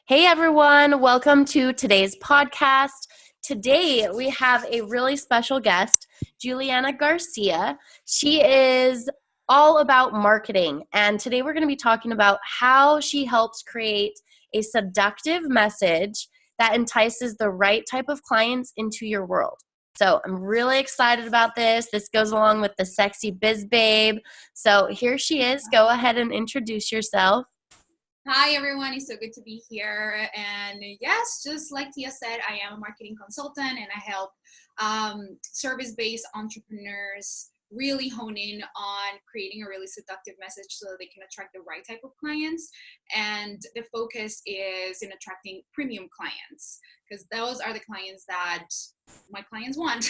Hey everyone, welcome to today's podcast. Today we have a really special guest, Juliana Garcia. She is all about marketing, and today we're going to be talking about how she helps create a seductive message that entices the right type of clients into your world. So I'm really excited about this. This goes along with the sexy biz babe. So here she is. Go ahead and introduce yourself. Hi everyone, it's so good to be here. And yes, just like Tia said, I am a marketing consultant and I help service-based entrepreneurs really hone in on creating a really seductive message so that they can attract the right type of clients. And the focus is in attracting premium clients because those are the clients that my clients want.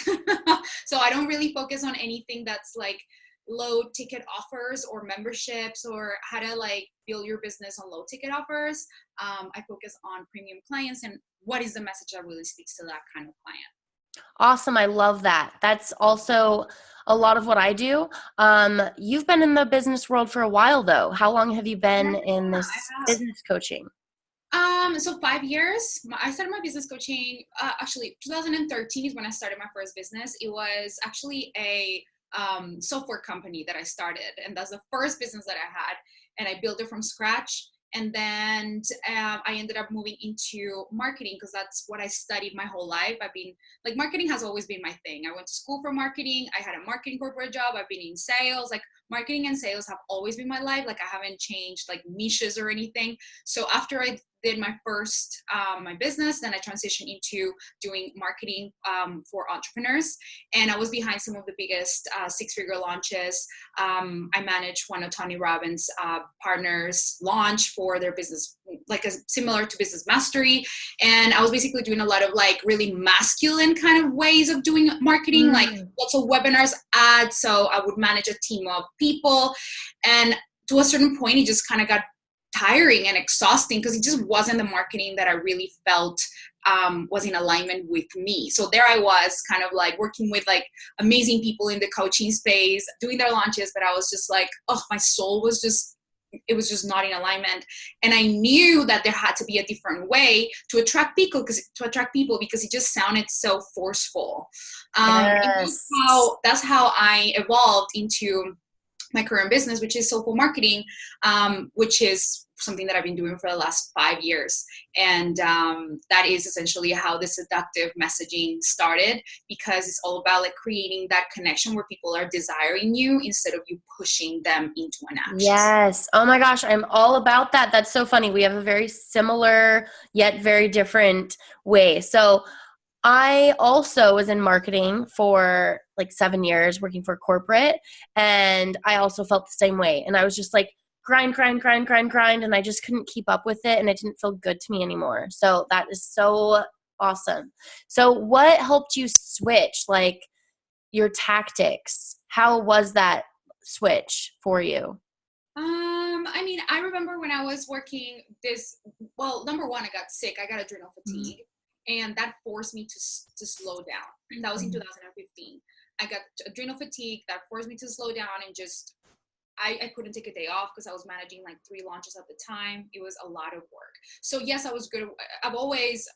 So I don't really focus on anything that's like low ticket offers or memberships or how to like build your business on low ticket offers. I focus on premium clients and what is the message that really speaks to that kind of client. Awesome. I love that. That's also a lot of what I do. You've been in the business world for a while though. How long have you been in I this have. business coaching? So 5 years. I started my business coaching. Actually, 2013 is when I started my first business. It was actually a software company that I started, and that's the first business that I had. And I built it from scratch. And then I ended up moving into marketing because that's what I studied my whole life. I've been like, marketing has always been my thing. I went to school for marketing. I had a marketing corporate job. I've been in sales. Like, marketing and sales have always been my life. Like, I haven't changed like niches or anything. So after I did my first my business, then I transitioned into doing marketing for entrepreneurs, and I was behind some of the biggest six-figure launches. I managed one of Tony Robbins' partners launch for their business, like similar to Business Mastery, and I was basically doing a lot of like really masculine kind of ways of doing marketing, like lots of webinars, ads. So I would manage a team of people, and to a certain point, it just kind of got tiring and exhausting because it just wasn't the marketing that I really felt was in alignment with me. So there I was kind of like working with like amazing people in the coaching space, doing their launches, but I was just like, oh, my soul was just, it was just not in alignment. And I knew that there had to be a different way to attract people because it just sounded so forceful. And Yes. that's how I evolved into my current business, which is soulful marketing, which is something that I've been doing for the last 5 years. And that is essentially how the seductive messaging started, because it's all about like creating that connection where people are desiring you instead of you pushing them into an action. Yes. Oh my gosh, I'm all about that. That's so funny. We have a very similar yet very different way. So I also was in marketing for like 7 years working for corporate, and I also felt the same way. And I was just like grind, grind, grind, grind, grind, and I just couldn't keep up with it, and it didn't feel good to me anymore. So that is so awesome. So what helped you switch, like your tactics? How was that switch for you? I mean, I remember when I was working well, number one, I got sick. I got adrenal fatigue, and that forced me to slow down. That was in 2015. I got adrenal fatigue that forced me to slow down and just, I couldn't take a day off because I was managing like 3 launches at the time. It was a lot of work. So yes, I was good. I've always,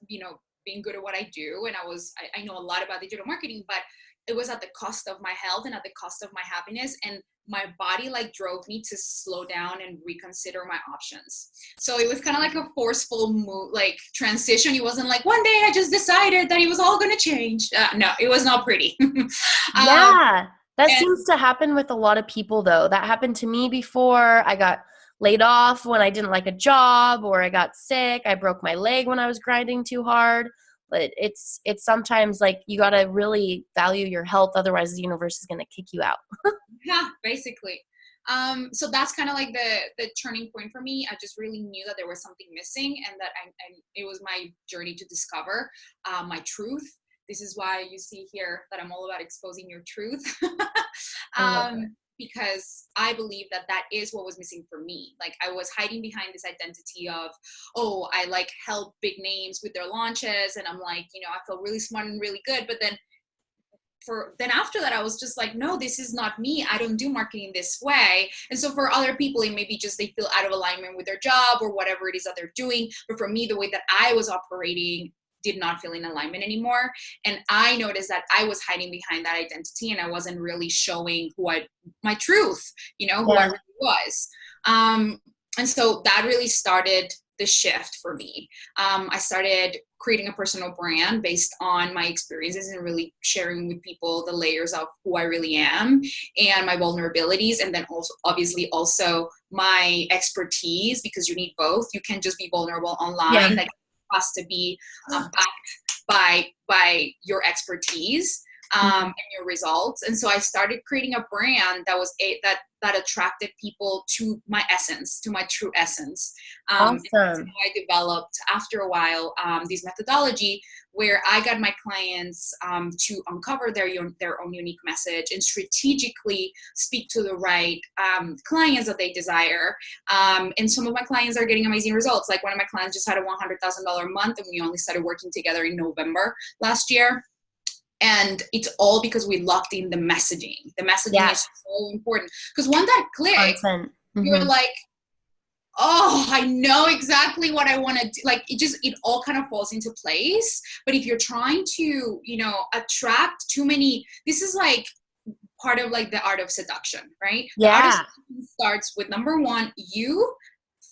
been good at what I do. And I know a lot about digital marketing, but it was at the cost of my health and at the cost of my happiness. And my body like drove me to slow down and reconsider my options. So it was kind of like a forceful move, like transition. It wasn't like one day I just decided that it was all going to change. No, it was not pretty. Yeah, that And seems to happen with a lot of people though. That happened to me before. I got laid off when I didn't like a job, or I got sick. I broke my leg when I was grinding too hard. But it's sometimes like you got to really value your health, otherwise the universe is going to kick you out. yeah, basically. So that's kind of like the turning point for me. I just really knew that there was something missing, and that it was my journey to discover my truth. This is why you see here that I'm all about exposing your truth. I love it. Because I believe that that is what was missing for me. Like, I was hiding behind this identity of, oh, I like help big names with their launches, and I'm like, I feel really smart and really good, but then then after that, I was just like, no, this is not me. I don't do marketing this way. And so for other people, it may be just they feel out of alignment with their job or whatever it is that they're doing. But for me, the way that I was operating did not feel in alignment anymore. And I noticed that I was hiding behind that identity and I wasn't really showing my truth, who I really was. And so that really started the shift for me. I started creating a personal brand based on my experiences and really sharing with people the layers of who I really am and my vulnerabilities. And then also, obviously, also my expertise, because you need both. You can't just be vulnerable online. Yeah. Like, it has to be backed by your expertise and your results. And so I started creating a brand that was that attracted people to my essence, to my true essence. Awesome. And I developed after a while this methodology where I got my clients to uncover their own unique message and strategically speak to the right clients that they desire. And some of my clients are getting amazing results. Like one of my clients just had a $100,000 month, and we only started working together in November last year. And it's all because we locked in the messaging. The messaging is so important, because when that clicks, you're like, oh, I know exactly what I want to do. Like it all kind of falls into place. But if you're trying to, attract too many, this is like part of like the art of seduction, right? Yeah. The art of seduction starts with number one, you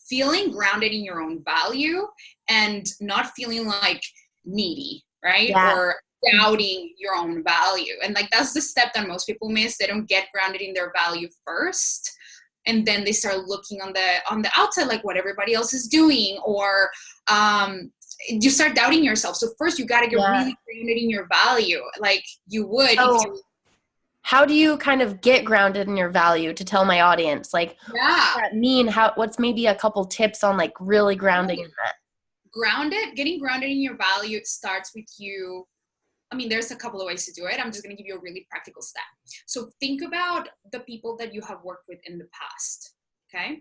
feeling grounded in your own value and not feeling like needy, right? Yeah. Or doubting your own value. And like that's the step that most people miss. They don't get grounded in their value first, and then they start looking on the outside, like what everybody else is doing, or you start doubting yourself. So first you got to get really grounded in your value, like you would if you. How do you kind of get grounded in your value, to tell my audience? Like, what does that mean? What's maybe a couple tips on like really grounding in that? Getting grounded in your value starts with you. I mean, there's a couple of ways to do it. I'm just going to give you a really practical step. So think about the people that you have worked with in the past, okay?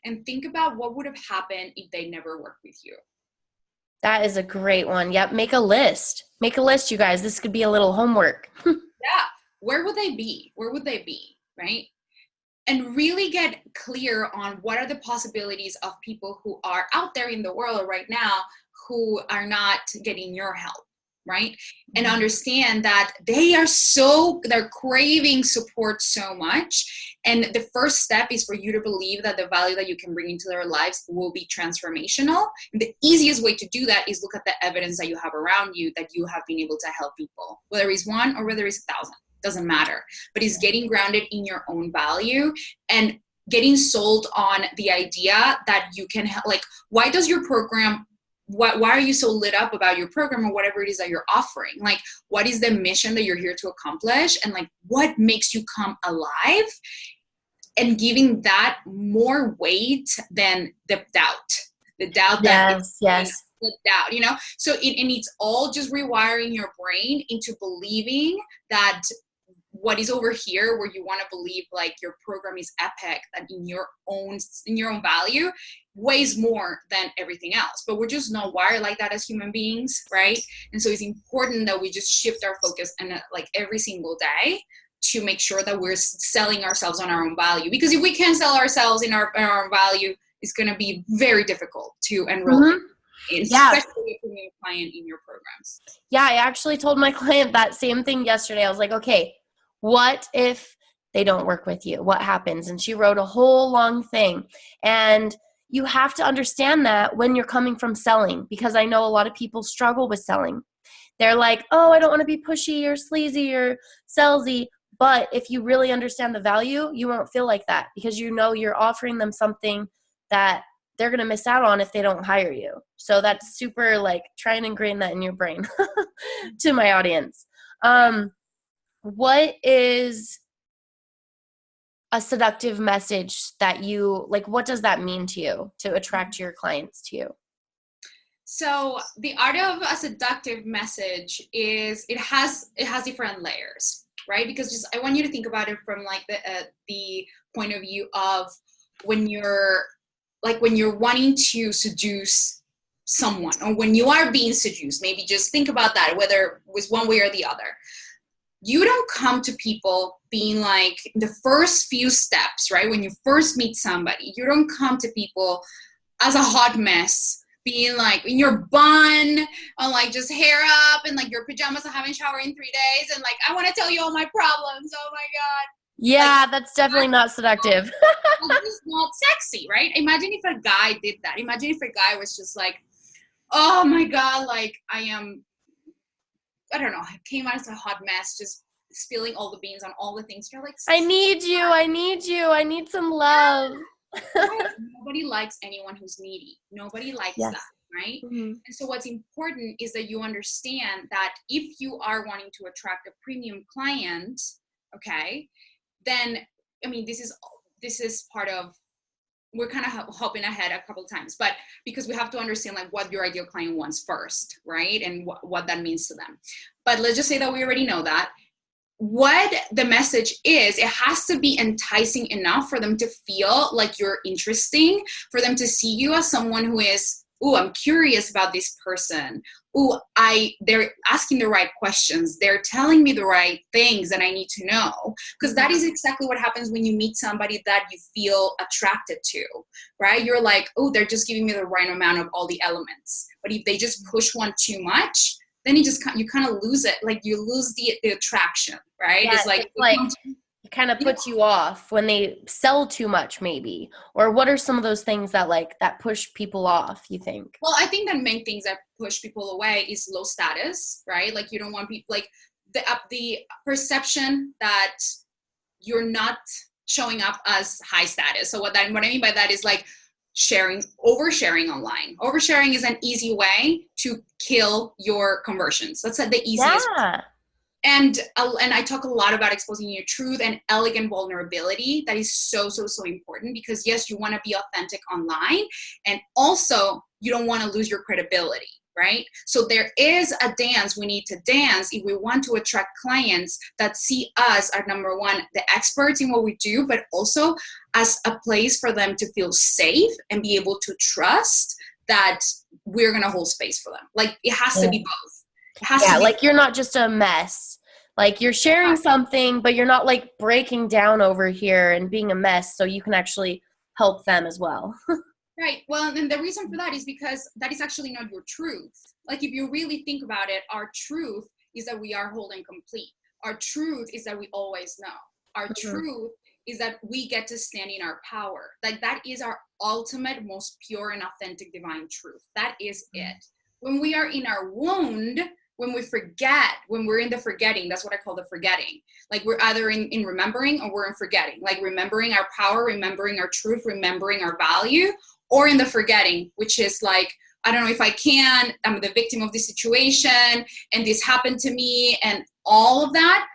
And think about what would have happened if they never worked with you. That is a great one. Yep. Make a list. Make a list, you guys. This could be a little homework. Yeah. Where would they be? Where would they be, right? And really get clear on what are the possibilities of people who are out there in the world right now who are not getting your help. Right? And understand that they're craving support so much. And the first step is for you to believe that the value that you can bring into their lives will be transformational. And the easiest way to do that is look at the evidence that you have around you that you have been able to help people, whether it's one or whether it's 1,000, doesn't matter. But it's getting grounded in your own value and getting sold on the idea that you can help. Like, why does your program why are you so lit up about your program or whatever it is that you're offering? Like, what is the mission that you're here to accomplish? And like, what makes you come alive? And giving that more weight than the doubt yes. The doubt, so and it's all just rewiring your brain into believing that what is over here, where you want to believe like your program is epic, that in your own value weighs more than everything else. But we're just not wired like that as human beings, right? And so it's important that we just shift our focus and like every single day to make sure that we're selling ourselves on our own value. Because if we can't sell ourselves in our own value, it's going to be very difficult to enroll in, especially if you're a client in your programs. Yeah, I actually told my client that same thing yesterday. I was like, okay, what if they don't work with you? What happens? And she wrote a whole long thing. And you have to understand that when you're coming from selling, because I know a lot of people struggle with selling. They're like, oh, I don't want to be pushy or sleazy or salesy. But if you really understand the value, you won't feel like that, because you're offering them something that they're going to miss out on if they don't hire you. So that's super, like, try and ingrain that in your brain to my audience. What is a seductive message that you, like, what does that mean to you to attract your clients to you? So the art of a seductive message is it has different layers, right? Because I want you to think about it from like the point of view of when you're wanting to seduce someone, or when you are being seduced. Maybe just think about that, whether it was one way or the other. you don't come to people being like the first few steps, right? When you first meet somebody, you don't come to people as a hot mess, being like in your bun and like just hair up and like your pajamas and haven't showered in 3 days. And like, I want to tell you all my problems. Oh my God. Yeah, Like, that's definitely not seductive. it's just not sexy, right? Imagine if a guy did that. Imagine if a guy was just like, oh my God, like I don't know, I came out as a hot mess, just spilling all the beans on all the things. You're like, I need you. I need you. I need some love. right. Nobody likes anyone who's needy. Nobody likes Yes. that, right? Mm-hmm. And so what's important is that you understand that if you are wanting to attract a premium client, okay, then, I mean, this is part of, we're kind of hopping ahead a couple of times, but because we have to understand like what your ideal client wants first, right? And what that means to them. But let's just say that we already know that. What the message is, it has to be enticing enough for them to feel like you're interesting, for them to see you as someone who is, oh, I'm curious about this person. Oh, they're asking the right questions. They're telling me the right things that I need to know. Because that is exactly what happens when you meet somebody that you feel attracted to, right? You're like, oh, they're just giving me the right amount of all the elements. But if they just push one too much, then you kind of lose it. Like you lose the attraction, right? Yeah, it's like it kind of puts you off when they sell too much, maybe. Or what are some of those things that push people off, you think? Well, I think that main things that push people away is low status, right? Like you don't want people, like the perception that you're not showing up as high status. So what I mean by that is like oversharing online. Oversharing is an easy way to kill your conversions. That's the easiest. Yeah. And I talk a lot about exposing your truth and elegant vulnerability. That is so, so, so important because yes, you want to be authentic online, and also you don't want to lose your credibility, right? So there is a dance we need to dance if we want to attract clients that see us as, number one, the experts in what we do, but also as a place for them to feel safe and be able to trust that we're going to hold space for them. Like it has to be both. It has to be like you're not just a mess. Like you're sharing something, but you're not like breaking down over here and being a mess, so you can actually help them as well. Right. Well, and the reason for that is because that is actually not your truth. Like if you really think about it, our truth is that we are whole and complete. Our truth is that we always know. Our truth is that we get to stand in our power. Like that is our ultimate, most pure and authentic divine truth. That is it. When we are in our wound, when we forget, when we're in the forgetting, that's what I call the forgetting. Like we're either in remembering or we're in forgetting. Like remembering our power, remembering our truth, remembering our value, or in the forgetting, which is like, I don't know if I can, I'm the victim of this situation and this happened to me and all of that,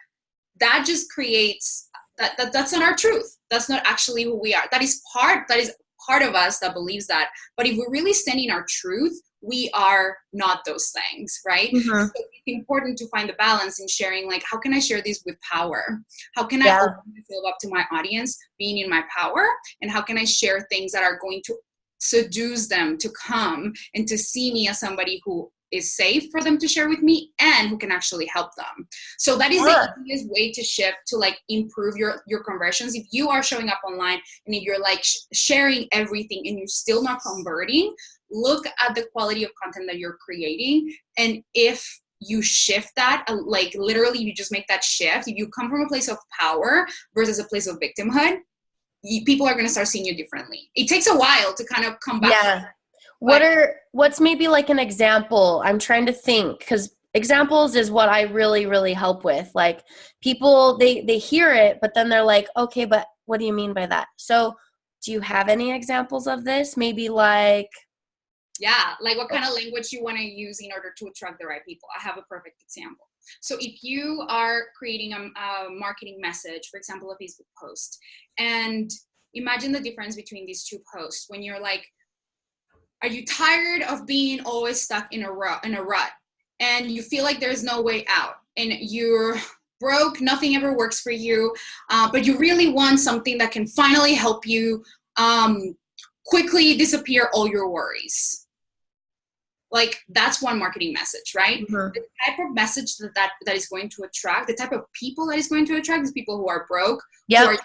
that just creates, that's not our truth. That's not actually who we are. That is part of us that believes that. But if we really stand in our truth, we are not those things, right? So it's important to find the balance in sharing, like, how can I share this with power? How can I open myself up to my audience being in my power? And how can I share things that are going to seduce them to come and to see me as somebody who is safe for them to share with me and who can actually help them. So that is the easiest way to shift to like improve your conversions. If you are showing up online and if you're like sharing everything and you're still not converting, look at the quality of content that you're creating. And if you shift that, like literally you just make that shift, if you come from a place of power versus a place of victimhood, people are going to start seeing you differently. It takes a while to kind of come back. What's maybe like an example? I'm trying to think, because examples is what I really, really help with. Like people, they hear it, but then they're like, okay, but what do you mean by that? So do you have any examples of this? Maybe like, yeah, like what kind of language you want to use in order to attract the right people. I have a perfect example. So if you are creating a marketing message, for example, a Facebook post, and imagine the difference between these two posts when you're like, are you tired of being always stuck in a rut and you feel like there's no way out and you're broke, nothing ever works for you, but you really want something that can finally help you quickly disappear all your worries? Like that's one marketing message, right? Mm-hmm. The type of message that is going to attract, the type of people that is going to attract is people who are broke, who Yep. are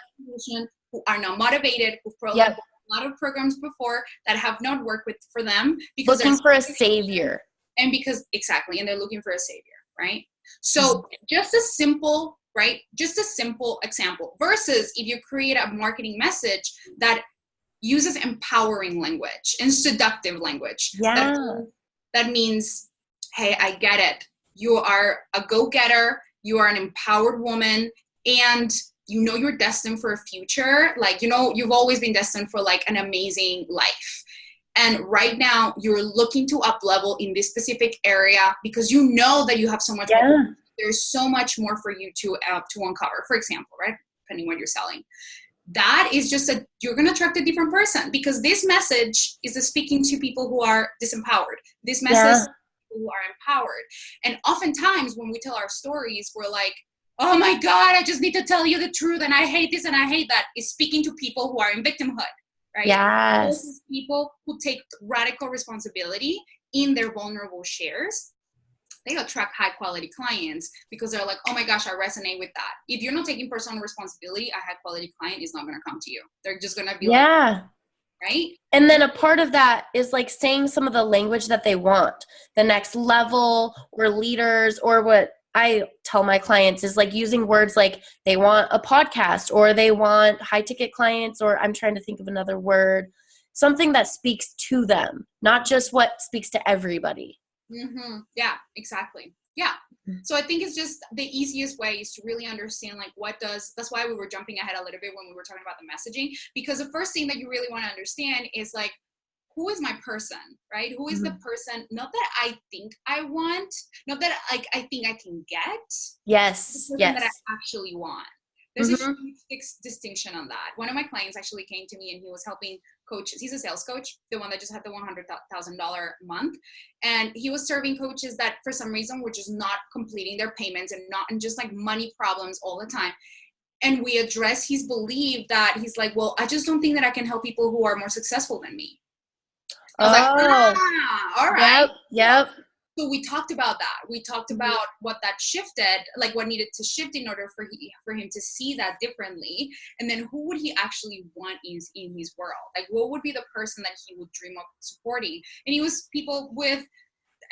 who are not motivated, who've probably Yep. bought a lot of programs before that have not worked with for them because Looking there's for a savior. and because exactly, and they're looking for a savior, right? So just a simple, right? Just a simple example versus if you create a marketing message that uses empowering language and seductive language. Yeah. That means, hey, I get it. You are a go-getter. You are an empowered woman, and you know you're destined for a future. Like, you know, you've always been destined for like an amazing life. And right now you're looking to up level in this specific area because you know that you have so much more. There's so much more for you to uncover, for example, right? Depending what you're selling. That is just you're going to attract a different person because this message is speaking to people who are disempowered. This message is people who are empowered. And oftentimes when we tell our stories, we're like, oh my God, I just need to tell you the truth. And I hate this and I hate that. Is speaking to people who are in victimhood, right? Yes. Those people who take radical responsibility in their vulnerable shares. They attract high quality clients because they're like, oh my gosh, I resonate with that. If you're not taking personal responsibility, a high quality client is not going to come to you. They're just going to be like, right? And then a part of that is like saying some of the language that they want, the next level or leaders, or what I tell my clients is like using words like they want a podcast or they want high ticket clients, or I'm trying to think of another word, something that speaks to them, not just what speaks to everybody. Mm-hmm. Yeah, exactly. Yeah. So I think it's just the easiest way is to really understand like that's why we were jumping ahead a little bit when we were talking about the messaging, because the first thing that you really want to understand is like, who is my person, right? Who is the person, not that I think I want, not that like I think I can get, yes, the person that I actually want. There's a huge distinction on that. One of my clients actually came to me and he was helping coaches. He's a sales coach, the one that just had the $100,000 month. And he was serving coaches that for some reason were just not completing their payments and just like money problems all the time. And we address his belief that he's like, well, I just don't think that I can help people who are more successful than me. I was like, all right. Yep. So we talked about that. We talked about what that shifted, like what needed to shift in order for him to see that differently. And then who would he actually want in his world? Like what would be the person that he would dream of supporting? And he was people with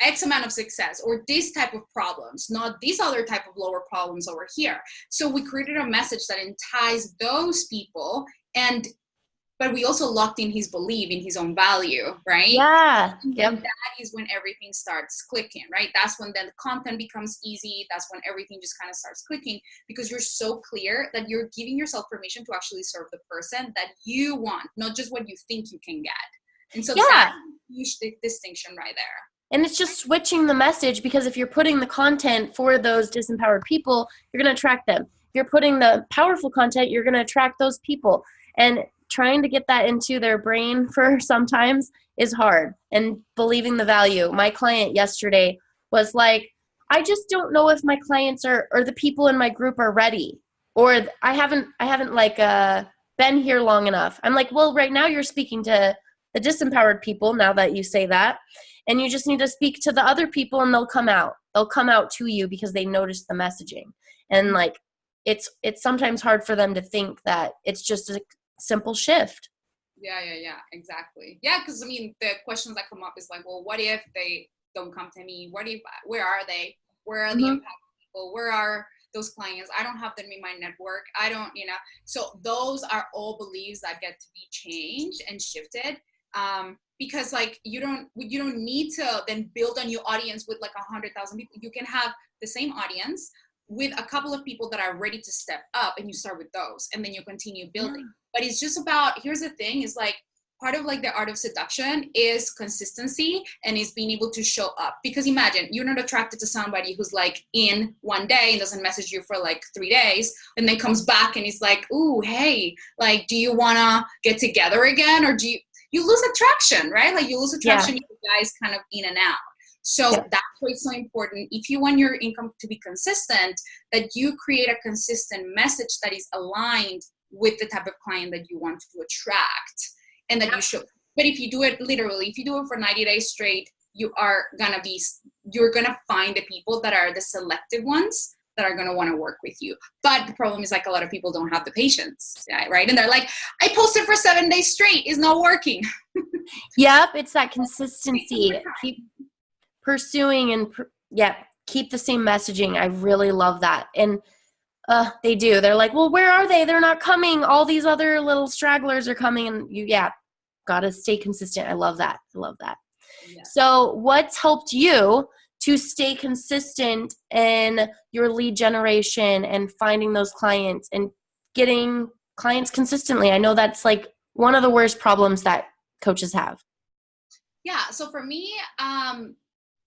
X amount of success or this type of problems, not these other type of lower problems over here. So we created a message that enticed those people, but we also locked in his belief in his own value, right? Yeah. Yep. And that is when everything starts clicking, right? That's when then the content becomes easy. That's when everything just kind of starts clicking because you're so clear that you're giving yourself permission to actually serve the person that you want, not just what you think you can get. And so that's a huge distinction right there. And it's just switching the message, because if you're putting the content for those disempowered people, you're going to attract them. If you're putting the powerful content, you're going to attract those people. And trying to get that into their brain for sometimes is hard, and believing the value. My client yesterday was like, I just don't know if my clients or the people in my group are ready, or I haven't like been here long enough. I'm like, well, right now you're speaking to the disempowered people now that you say that, and you just need to speak to the other people and they'll come out to you because they noticed the messaging. And like it's sometimes hard for them to think that it's just a simple shift. Yeah, exactly. Yeah, because I mean, the questions that come up is like, well, what if they don't come to me? Where are they? Where are the impact people? Where are those clients? I don't have them in my network. I don't, so those are all beliefs that get to be changed and shifted. Because like you don't need to then build a new audience with like 100,000 people. You can have the same audience with a couple of people that are ready to step up, and you start with those and then you continue building. But it's just about, here's the thing, is like part of like the art of seduction is consistency and is being able to show up. Because imagine you're not attracted to somebody who's like in one day and doesn't message you for like 3 days and then comes back and he's like, ooh, hey, like, do you want to get together again? Or you lose attraction, right? Like you lose attraction, you guys kind of in and out. So that's why it's so important, if you want your income to be consistent, that you create a consistent message that is aligned with the type of client that you want to attract, and that you should. But if you do it literally, if you do it for 90 days straight, you're gonna find the people that are the selective ones that are going to want to work with you. But the problem is, like, a lot of people don't have the patience, right? And they're like, I posted for 7 days straight, it's not working. Yep, it's that consistency. Keep pursuing and keep the same messaging. I really love that. And they do. They're like, well, where are they? They're not coming. All these other little stragglers are coming. And gotta stay consistent. I love that. Yeah. So what's helped you to stay consistent in your lead generation and finding those clients and getting clients consistently? I know that's like one of the worst problems that coaches have. Yeah. So for me,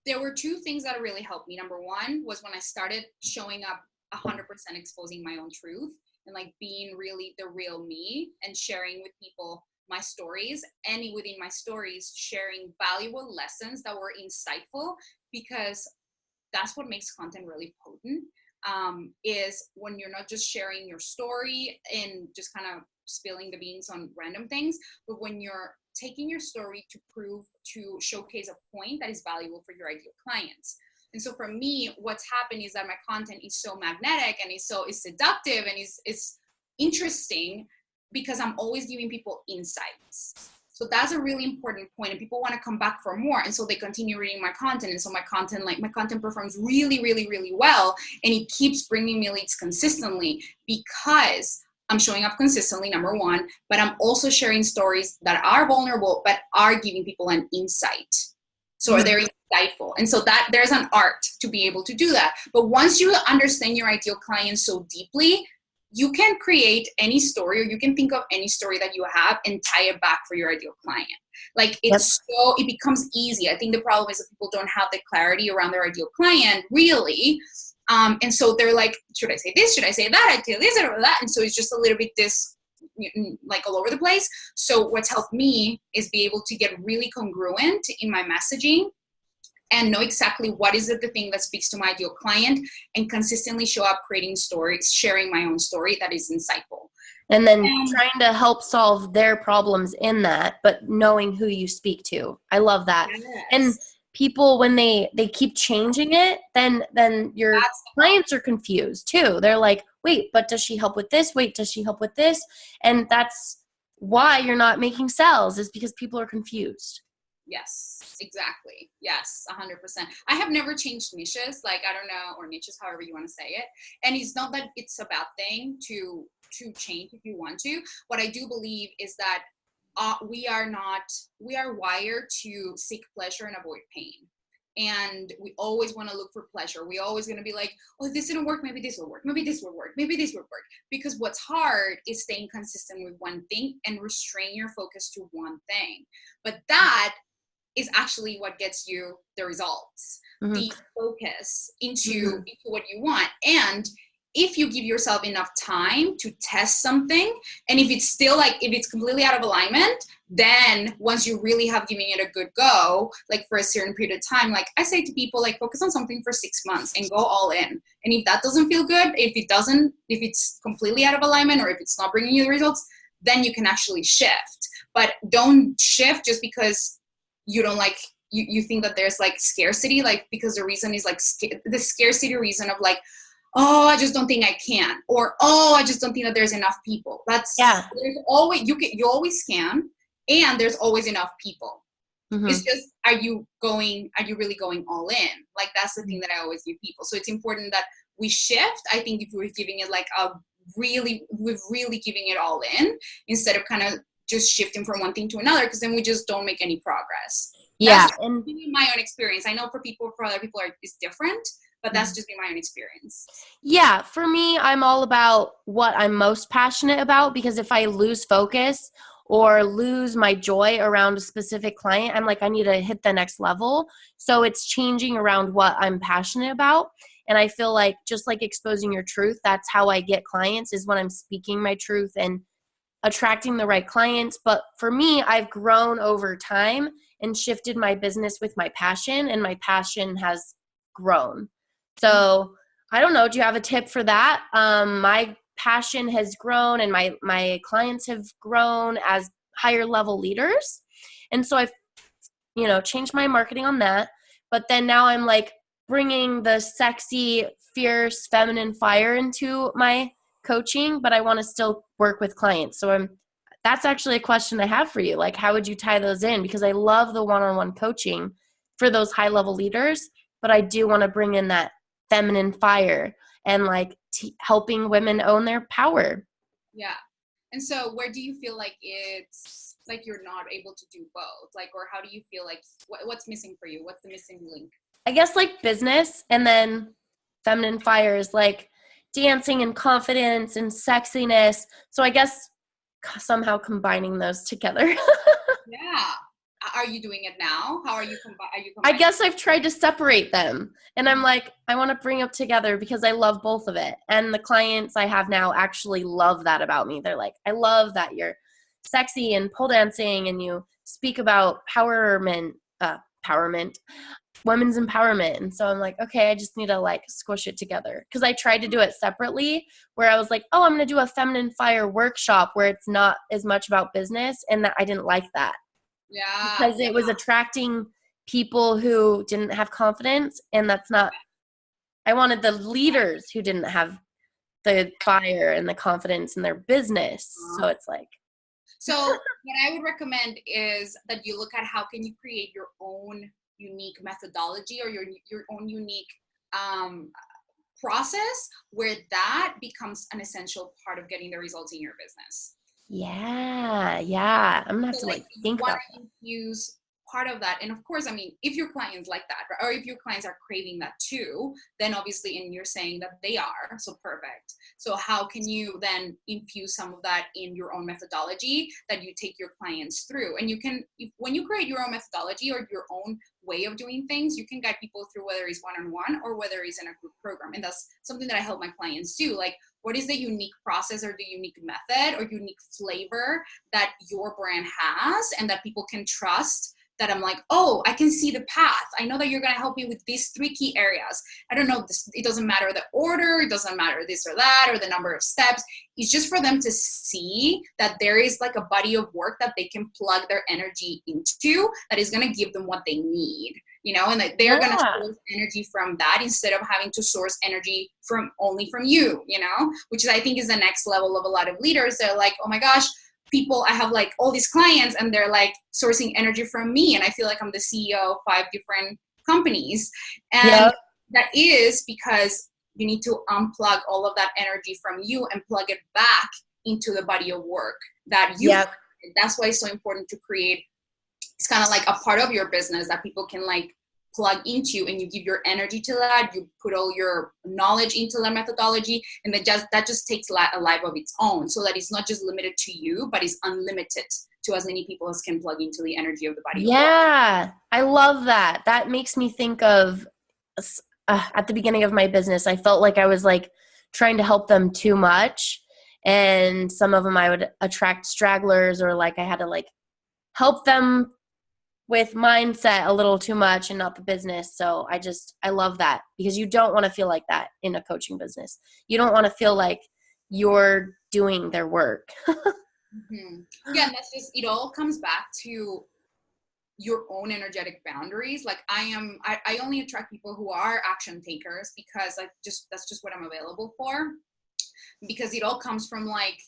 there were two things that really helped me. Number one was when I started showing up 100% exposing my own truth and like being really the real me and sharing with people my stories, and within my stories sharing valuable lessons that were insightful, because that's what makes content really potent, is when you're not just sharing your story and just kind of spilling the beans on random things, but when you're taking your story to showcase a point that is valuable for your ideal clients. And so for me, what's happened is that my content is so magnetic and it's seductive and it's interesting because I'm always giving people insights. So that's a really important point, and people want to come back for more, and so they continue reading my content. And so my content performs really, really, really well, and it keeps bringing me leads consistently because I'm showing up consistently, number one, but I'm also sharing stories that are vulnerable but are giving people an insight. So they're insightful. And so that there's an art to be able to do that. But once you understand your ideal client so deeply, you can create any story, or you can think of any story that you have and tie it back for your ideal client. Like it becomes easy. I think the problem is that people don't have the clarity around their ideal client, really. And so they're like, should I say this? Should I say that? I tell this or that. And so it's just a little bit like all over the place. So what's helped me is be able to get really congruent in my messaging and know exactly what is it, the thing that speaks to my ideal client, and consistently show up creating stories, sharing my own story that is insightful. And then trying to help solve their problems in that, but knowing who you speak to. I love that. Yes. And people, when they keep changing it, then your clients are confused too. They're like, wait, but does she help with this? Wait, does she help with this? And that's why you're not making sales, is because people are confused. Yes, exactly. Yes, 100%. I have never changed niches, like, I don't know, or niches, however you want to say it. And it's not that it's a bad thing to change if you want to. What I do believe is that we are wired to seek pleasure and avoid pain. And we always want to look for pleasure. We're always going to be like, oh, this didn't work. Maybe this will work. Maybe this will work. Maybe this will work. Because what's hard is staying consistent with one thing and restrain your focus to one thing. But that is actually what gets you the results, the focus into what you want. And if you give yourself enough time to test something, and if it's completely out of alignment, then once you really have given it a good go, like for a certain period of time, like I say to people, like focus on something for 6 months and go all in. And if that doesn't feel good, if it's completely out of alignment, or if it's not bringing you the results, then you can actually shift. But don't shift just because you don't like, you think that there's like scarcity, like because the reason is like the scarcity reason of like, oh, I just don't think I can, or oh, I just don't think that there's enough people. There's always, you always can, and there's always enough people. It's just, are you really going all in? Like that's the thing that I always give people. So it's important that we shift. I think if we're giving it like we're really giving it all in, instead of kind of just shifting from one thing to another, because then we just don't make any progress. That's and my own experience. I know for other people it's different, but that's just been my own experience. Yeah, for me, I'm all about what I'm most passionate about, because if I lose focus or lose my joy around a specific client, I'm like, I need to hit the next level. So it's changing around what I'm passionate about. And I feel like just like exposing your truth, that's how I get clients, is when I'm speaking my truth and attracting the right clients. But for me, I've grown over time and shifted my business with my passion, and my passion has grown. So I don't know, do you have a tip for that? My passion has grown, and my clients have grown as higher level leaders. And so I've, changed my marketing on that. But then now I'm like bringing the sexy, fierce, feminine fire into my coaching, but I want to still work with clients. So that's actually a question I have for you. Like, how would you tie those in? Because I love the one-on-one coaching for those high-level leaders, but I do want to bring in that feminine fire and like helping women own their power. Yeah. And so where do you feel like it's like you're not able to do both? Like, or how do you feel like what's missing for you? What's the missing link? I guess like business, and then feminine fire is like dancing and confidence and sexiness. So I guess somehow combining those together. Yeah. Are you doing it now? How are you combining? I guess I've tried to separate them, and I'm like, I want to bring them together because I love both of it. And the clients I have now actually love that about me. They're like, I love that you're sexy and pole dancing and you speak about women's empowerment. And so I'm like, okay, I just need to like squish it together. Cause I tried to do it separately where I was like, oh, I'm going to do a feminine fire workshop where it's not as much about business. And that I didn't like that. Yeah. Because it was attracting people who didn't have confidence. And that's not, I wanted the leaders who didn't have the fire and the confidence in their business. So it's like. So what I would recommend is that you look at how can you create your own unique methodology or your own unique process where that becomes an essential part of getting the results in your business. Yeah. I'm gonna have to like think about that. Use part of that. And of course, I mean, if your clients like that, or if your clients are craving that too, then obviously, and you're saying that they are, so perfect. So how can you then infuse some of that in your own methodology that you take your clients through? And you can, when you create your own methodology or your own way of doing things, you can guide people through whether it's one-on-one or whether it's in a group program. And that's something that I help my clients do. Like, what is the unique process or the unique method or unique flavor that your brand has and that people can trust? That I'm like, oh, I can see the path. I know that you're going to help me with these 3 key areas. I don't know, it doesn't matter the order, it doesn't matter this or that, or the number of steps. It's just for them to see that there is like a body of work that they can plug their energy into that is going to give them what they need, and that they're going to source energy from that instead of having to source energy only from you, which is, I think, is the next level of a lot of leaders. They're like, oh my gosh, I have like all these clients and they're like sourcing energy from me. And I feel like I'm the CEO of 5 different companies. And that is because you need to unplug all of that energy from you and plug it back into the body of work that you created. That's why it's so important to create. It's kind of like a part of your business that people can like plug into, and you give your energy to that, you put all your knowledge into that methodology, and that just takes a life of its own, so that it's not just limited to you, but it's unlimited to as many people as can plug into the energy of the body. Yeah, I love that. That makes me think of at the beginning of my business, I felt like I was like trying to help them too much, and some of them I would attract stragglers, or like I had to like help them with mindset a little too much and not the business. So I love that, because you don't want to feel like that in a coaching business. You don't want to feel like you're doing their work. Mm-hmm. Yeah, and that's just, it all comes back to your own energetic boundaries. Like I only attract people who are action takers, because that's just what I'm available for, because it all comes from like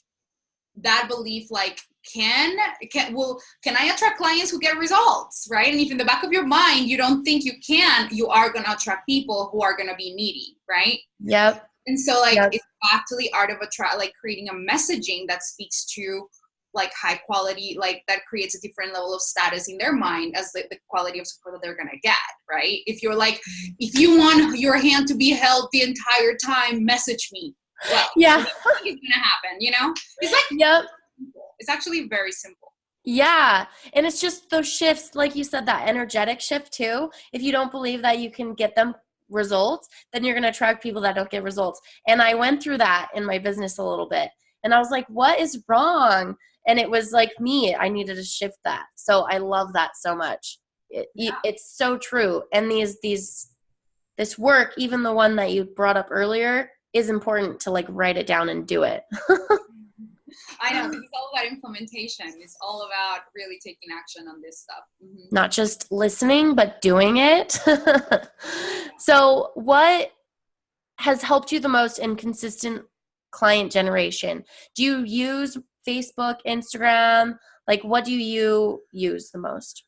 that belief, like, can I attract clients who get results, right? And if in the back of your mind you don't think you can, you are going to attract people who are going to be needy, right? Yep. And so like it's back to the art of like creating a messaging that speaks to like high quality, like that creates a different level of status in their mind as the quality of support that they're going to get, right? If you're like, if you want your hand to be held the entire time, message me. Well, yeah, it's going to happen, It's like, it's actually very simple. Yeah. And it's just those shifts, like you said, that energetic shift too. If you don't believe that you can get them results, then you're going to attract people that don't get results. And I went through that in my business a little bit, and I was like, what is wrong? And it was like me, I needed to shift that. So I love that so much. It's so true. And this work, even the one that you brought up earlier, is important to like write it down and do it. I know, this is all about implementation. It's all about really taking action on this stuff. Not just listening, but doing it. So, what has helped you the most in consistent client generation? Do you use Facebook, Instagram? Like, what do you use the most?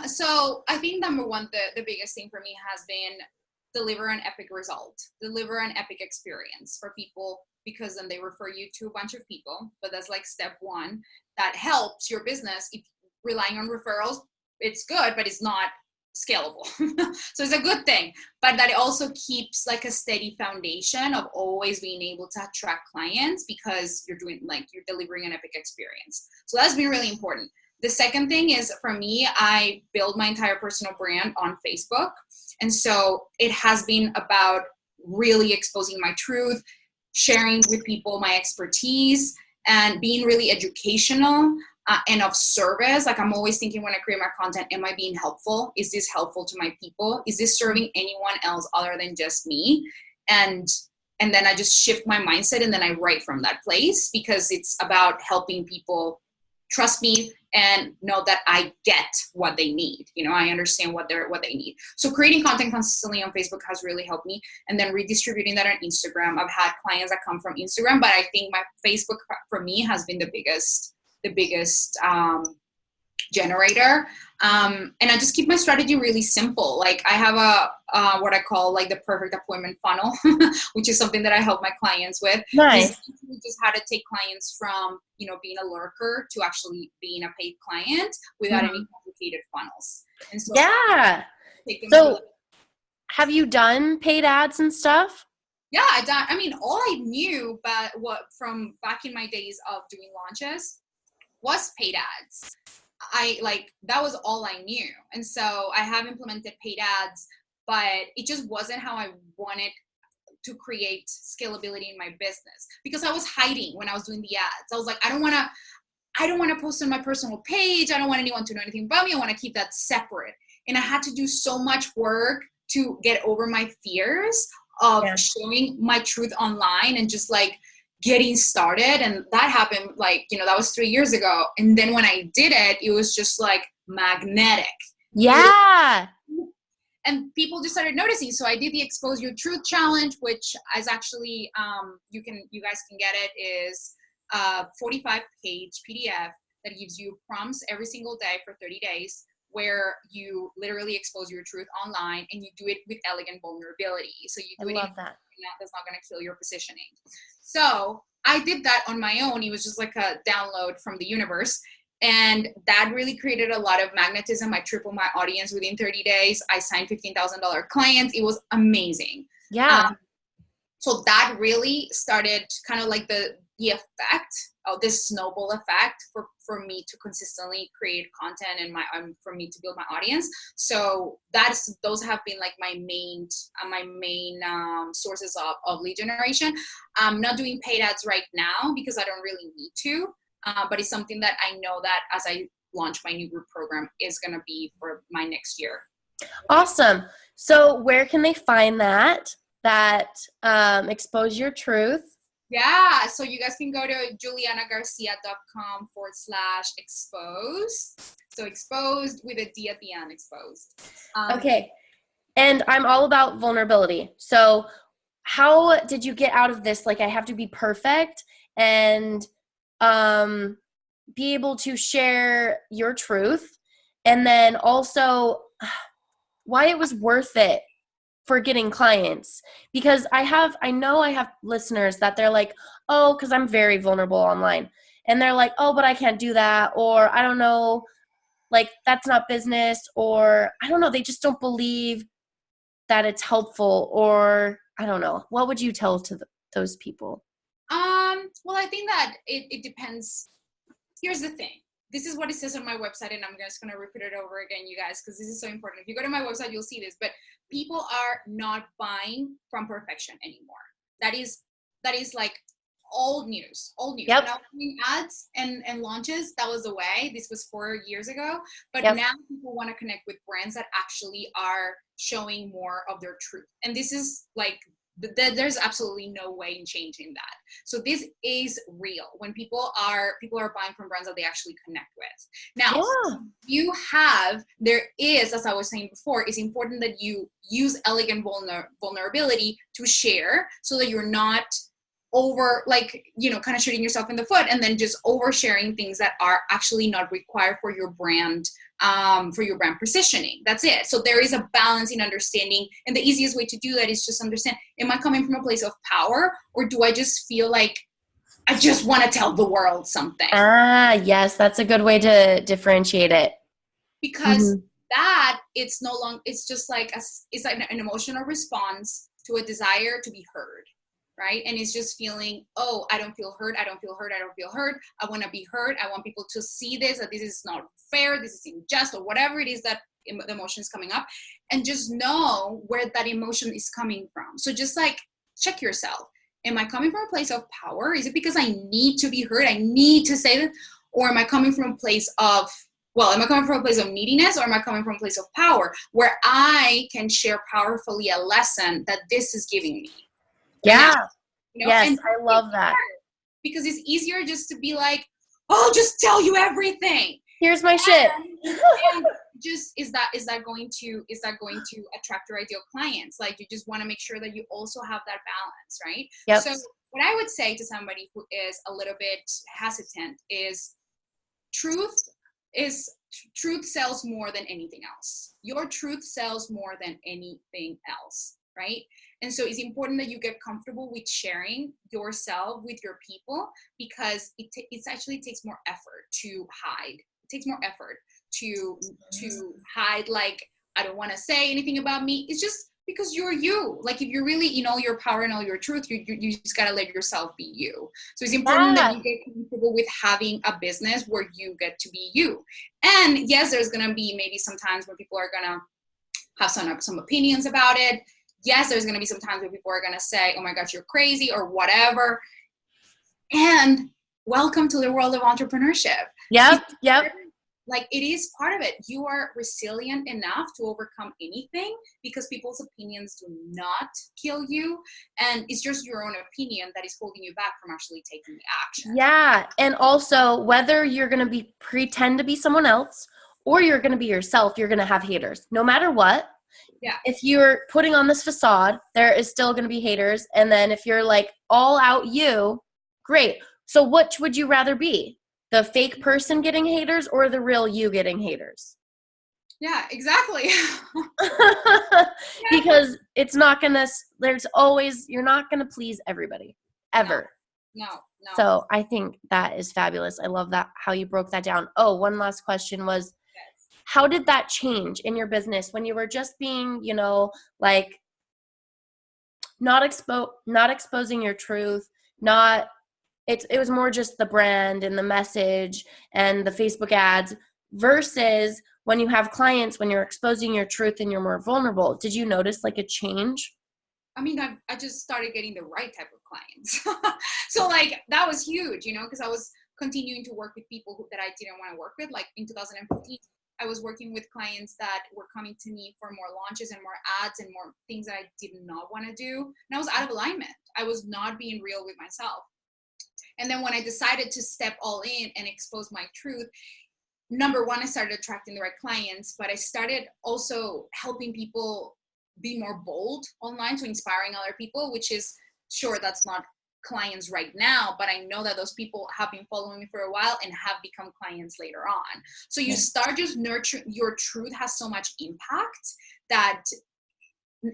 So I think number one, the biggest thing for me has been deliver an epic result, deliver an epic experience for people, because then they refer you to a bunch of people. But that's like step one. That helps your business. If relying on referrals, it's good, but it's not scalable. So it's a good thing, but that it also keeps like a steady foundation of always being able to attract clients, because you're delivering an epic experience. So that's been really important. The second thing is, for me, I build my entire personal brand on Facebook. And so it has been about really exposing my truth, sharing with people my expertise, and being really educational and of service. Like, I'm always thinking when I create my content, am I being helpful? Is this helpful to my people? Is this serving anyone else other than just me? And then I just shift my mindset, and then I write from that place, because it's about helping people trust me and know that I get what they need. I understand what they need. So creating content consistently on Facebook has really helped me, and then redistributing that on Instagram. I've had clients that come from Instagram, but I think my Facebook for me has been the biggest generator. And I just keep my strategy really simple. Like, I have what I call like the perfect appointment funnel, which is something that I help my clients with. Nice. Just how to take clients from, being a lurker to actually being a paid client without any complicated funnels. And so yeah. So have you done paid ads and stuff? Yeah, I mean, all I knew, but from back in my days of doing launches, was paid ads. That was all I knew. And so I have implemented paid ads, but it just wasn't how I wanted to create scalability in my business, because I was hiding when I was doing the ads. I was like, I don't want to post on my personal page. I don't want anyone to know anything about me. I want to keep that separate. And I had to do so much work to get over my fears of showing my truth online and just like getting started. And that happened that was 3 years ago. And then when I did it, it was just like magnetic. Yeah. And people just started noticing. So I did the Expose Your Truth challenge, which is actually, you guys can get it, is a 45-page PDF that gives you prompts every single day for 30 days, where you literally expose your truth online, and you do it with elegant vulnerability. So you do that's not going to kill your positioning. So I did that on my own. It was just like a download from the universe. And that really created a lot of magnetism. I tripled my audience within 30 days. I signed $15,000 clients. It was amazing. Yeah. So that really started kind of like the effect of this snowball effect for me to consistently create content and for me to build my audience. So those have been like my main sources of lead generation. I'm not doing paid ads right now because I don't really need to, but it's something that I know that as I launch my new group program is going to be for my next year. Awesome. So where can they find that Expose Your Truth? Yeah, so you guys can go to julianagarcia.com/expose. So exposed with a D at the end, exposed. Okay. And I'm all about vulnerability. So how did you get out of this? Like, I have to be perfect and be able to share your truth. And then also why it was worth it for getting clients, because I know I have listeners that they're like, oh, because I'm very vulnerable online, and they're like, oh, but I can't do that, or I don't know, like that's not business, or I don't know, they just don't believe that it's helpful, or I don't know. What would you tell to those people? Well, I think that it depends. Here's the thing. This is what it says on my website, and I'm just going to repeat it over again, you guys, because this is so important. If you go to my website, you'll see this, but people are not buying from perfection anymore. That is like old news. Yep. When I was doing ads and launches, that was the way. This was 4 years ago, but now people want to connect with brands that actually are showing more of their truth. And this is like there's absolutely no way in changing that. So this is real when people are buying from brands that they actually connect with. Now, there is, as I was saying before, it's important that you use elegant vulnerability to share, so that you're not over, like, kind of shooting yourself in the foot and then just oversharing things that are actually not required for your brand positioning. That's it. So there is a balance in understanding, and the easiest way to do that is just understand, am I coming from a place of power, or do I just feel like I just want to tell the world something? Yes, that's a good way to differentiate it. Because that it's no longer, it's just like it's like an emotional response to a desire to be heard. Right? And it's just feeling, oh, I don't feel heard. I don't feel heard. I don't feel heard. I want to be heard. I want people to see this, that this is not fair. This is unjust, or whatever it is that the emotion is coming up, and just know where that emotion is coming from. So just like check yourself. Am I coming from a place of power? Is it because I need to be heard? I need to say that? Or am I coming from a place of, am I coming from a place of neediness, or am I coming from a place of power where I can share powerfully a lesson that this is giving me? Yeah. Yes, and I love that. Because it's easier just to be like, I'll just tell you everything. Here's my shit. And just is that going to attract your ideal clients? Like, you just want to make sure that you also have that balance, right? Yep. So what I would say to somebody who is a little bit hesitant is truth sells more than anything else. Your truth sells more than anything else, right? And so it's important that you get comfortable with sharing yourself with your people, because it actually takes more effort to hide. It takes more effort to hide, like, I don't want to say anything about me. It's just because you're you. Like, if you're really in all your power and all your truth, you just got to let yourself be you. So it's important that you get comfortable with having a business where you get to be you. And yes, there's going to be maybe some times when people are going to have some opinions about it. Yes, there's going to be some times where people are going to say, oh my gosh, you're crazy, or whatever. And welcome to the world of entrepreneurship. Yep. Like, it is part of it. You are resilient enough to overcome anything, because people's opinions do not kill you. And it's just your own opinion that is holding you back from actually taking the action. Yeah. And also, whether you're going to pretend to be someone else, or you're going to be yourself, you're going to have haters. No matter what. Yeah. If you're putting on this facade, there is still going to be haters. And then if you're like all out you, great. So which would you rather be? The fake person getting haters, or the real you getting haters? Yeah, exactly. Because it's not going to, you're not going to please everybody, ever. No. So I think that is fabulous. I love that, how you broke that down. Oh, one last question was, how did that change in your business when you were just being, like, not exposing your truth, it was more just the brand and the message and the Facebook ads, versus when you have clients, when you're exposing your truth and you're more vulnerable? Did you notice like a change? I mean, I just started getting the right type of clients. So like, that was huge, because I was continuing to work with people that I didn't want to work with. Like in 2015, I was working with clients that were coming to me for more launches and more ads and more things that I did not want to do. And I was out of alignment. I was not being real with myself. And then when I decided to step all in and expose my truth, number one, I started attracting the right clients, but I started also helping people be more bold online, so inspiring other people, which is, sure, that's not clients right now, but I know that those people have been following me for a while and have become clients later on. So you start just nurturing, your truth has so much impact that,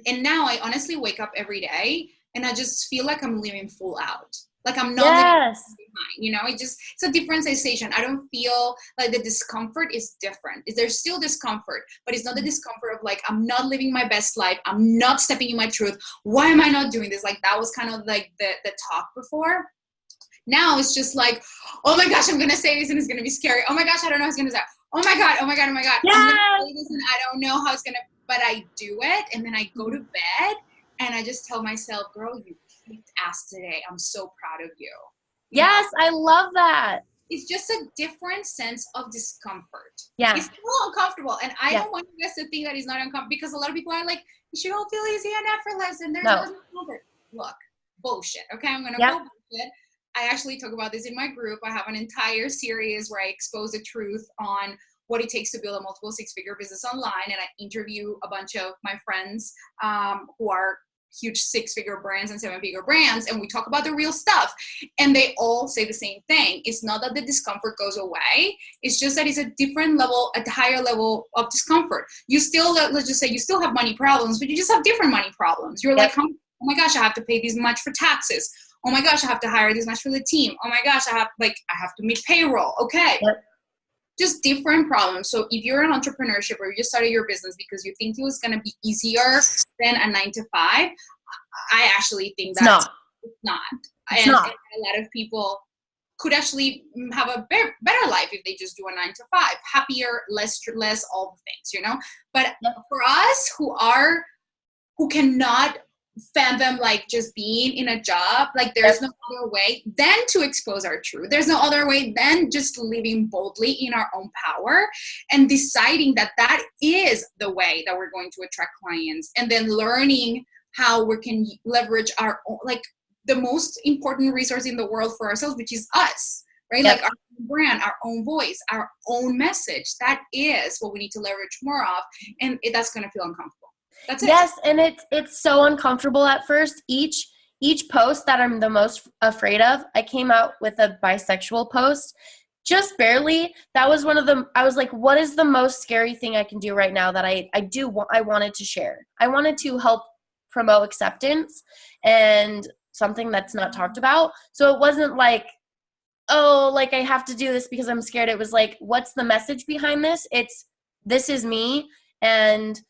and now I honestly wake up every day and I just feel like I'm living full out. Like I'm not living behind, it's a different sensation. I don't feel like the discomfort is different. There's still discomfort, but it's not the discomfort of like, I'm not living my best life. I'm not stepping in my truth. Why am I not doing this? Like that was kind of like the talk before. Now it's just like, oh my gosh, I'm going to say this and it's going to be scary. Oh my gosh, I don't know how it's going to sound. Oh my God. Yes. I'm going to say this and I don't know how it's going to, but I do it. And then I go to bed and I just tell myself, girl, you kicked ass today. I'm so proud of you. Yes, I love that. It's just a different sense of discomfort. Yeah. It's still uncomfortable. And I don't want you guys to think that it's not uncomfortable, because a lot of people are like, you should all feel easy and effortless and there's no discomfort. look, bullshit. Okay, I'm gonna Yep. call bullshit. I actually talk about this in my group. I have an entire series where I expose the truth on what it takes to build a multiple six-figure business online, and I interview a bunch of my friends who are huge six-figure brands and seven-figure brands, and we talk about the real stuff, and they all say the same thing. It's not that the discomfort goes away, it's just that it's a different level, a higher level of discomfort. You still, let's just say you still have money problems, but you just have different money problems. You're like, oh my gosh, I have to pay this much for taxes. Oh my gosh, I have to hire this much for the team. Oh my gosh, I have to meet payroll. Okay. Yep. Just different problems. So if you're an entrepreneurship or you started your business because you think it was going to be easier than a 9 to 5, I actually think that it's not. It's and not. A lot of people could actually have a better life if they just do a 9 to 5, happier, less all the things, you know. But for us who cannot fathom like just being in a job, like there's no other way than to expose our truth. There's no other way than just living boldly in our own power and deciding that that is the way that we're going to attract clients, and then learning how we can leverage our own, like the most important resource in the world for ourselves, which is us, right? Like our own brand, our own voice, our own message. That is what we need to leverage more of, and that's going to feel uncomfortable. That's it. Yes, and it's so uncomfortable at first. Each post that I'm the most afraid of, I came out with a bisexual post, just barely. That was one of them. I was like, what is the most scary thing I can do right now that I wanted to share. I wanted to help promote acceptance and something that's not talked about. So it wasn't like, oh, like I have to do this because I'm scared. It was like, what's the message behind this? This is me, and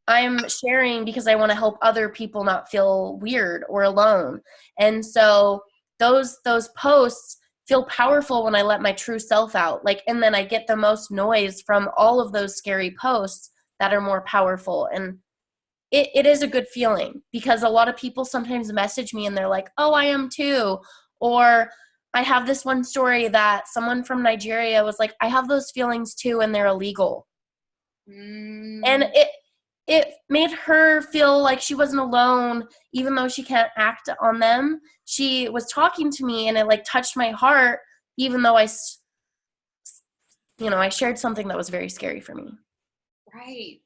I'm sharing because I want to help other people not feel weird or alone. And so those posts feel powerful when I let my true self out. Like, and then I get the most noise from all of those scary posts that are more powerful. And it is a good feeling, because a lot of people sometimes message me and they're like, oh, I am too. Or I have this one story that someone from Nigeria was like, I have those feelings too, and they're illegal. And it made her feel like she wasn't alone, even though she can't act on them. She was talking to me, and it like touched my heart, even though I shared something that was very scary for me. Right.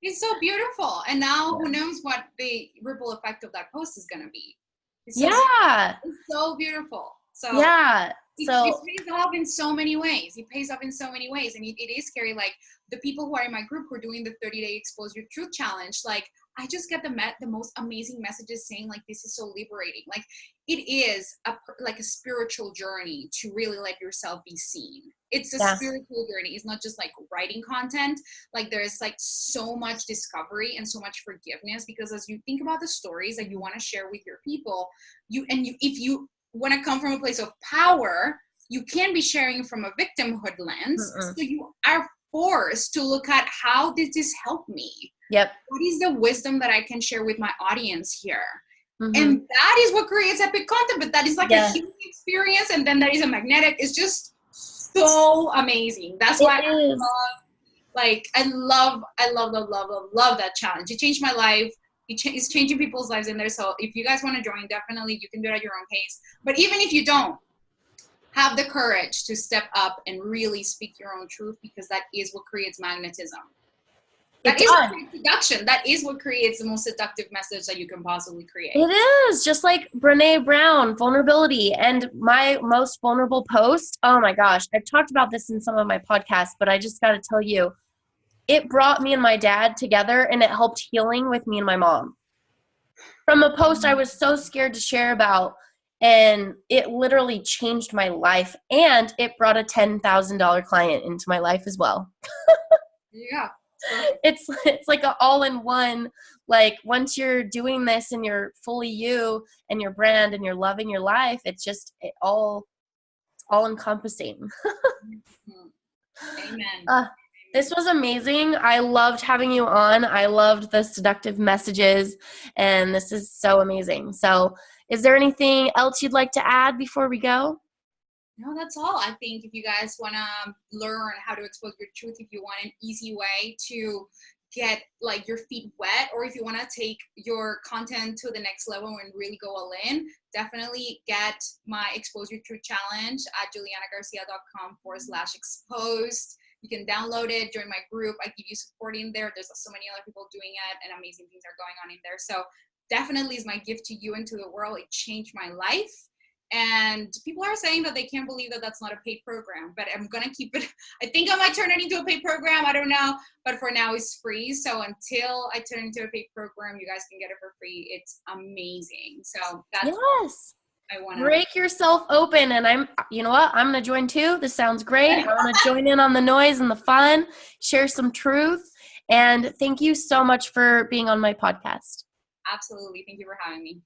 It's so beautiful. And now who knows what the ripple effect of that post is going to be. It's so beautiful. So yeah. It pays off in so many ways. And it is scary. Like the people who are in my group who are doing the 30-day Expose Your Truth challenge, like I just get the most amazing messages saying like, this is so liberating. Like it is like a spiritual journey to really let yourself be seen. It's a spiritual journey. It's not just like writing content. Like there's like so much discovery and so much forgiveness, because as you think about the stories that you want to share with your people, if you want to come from a place of power, you can be sharing from a victimhood lens. So you are forced to look at, how did this help me? Yep. What is the wisdom that I can share with my audience here? And that is what creates epic content. But that is like a human experience, and then that is a magnetic. It's just so amazing. That's why I love that challenge. It changed my life. It's changing people's lives in there. So if you guys want to join, definitely you can do it at your own pace. But even if you don't, have the courage to step up and really speak your own truth, because that is what creates magnetism. That is what creates seduction. That is what creates the most seductive message that you can possibly create. It is. Just like Brene Brown, vulnerability. And my most vulnerable post, oh my gosh, I've talked about this in some of my podcasts, but I just got to tell you, it brought me and my dad together, and it helped healing with me and my mom. From a post I was so scared to share about, and it literally changed my life, and it brought a $10,000 client into my life as well. Yeah. It's like an all-in-one. Like once you're doing this and you're fully you and your brand and you're loving your life, it's just all encompassing. Amen. This was amazing. I loved having you on. I loved the seductive messages, and this is so amazing. So is there anything else you'd like to add before we go? No, that's all. I think if you guys want to learn how to expose your truth, if you want an easy way to get like your feet wet, or if you want to take your content to the next level and really go all in, definitely get my Expose Your Truth challenge at julianagarcia.com/exposed. You can download it, join my group. I give you support in there. There's so many other people doing it, and amazing things are going on in there. So definitely is my gift to you and to the world. It changed my life. And people are saying that they can't believe that that's not a paid program, but I'm going to keep it. I think I might turn it into a paid program. I don't know. But for now, it's free. So until I turn it into a paid program, you guys can get it for free. It's amazing. So that's Yes. I want to Break yourself open. And you know what? I'm going to join too. This sounds great. I want to join in on the noise and the fun, share some truth. And thank you so much for being on my podcast. Absolutely. Thank you for having me.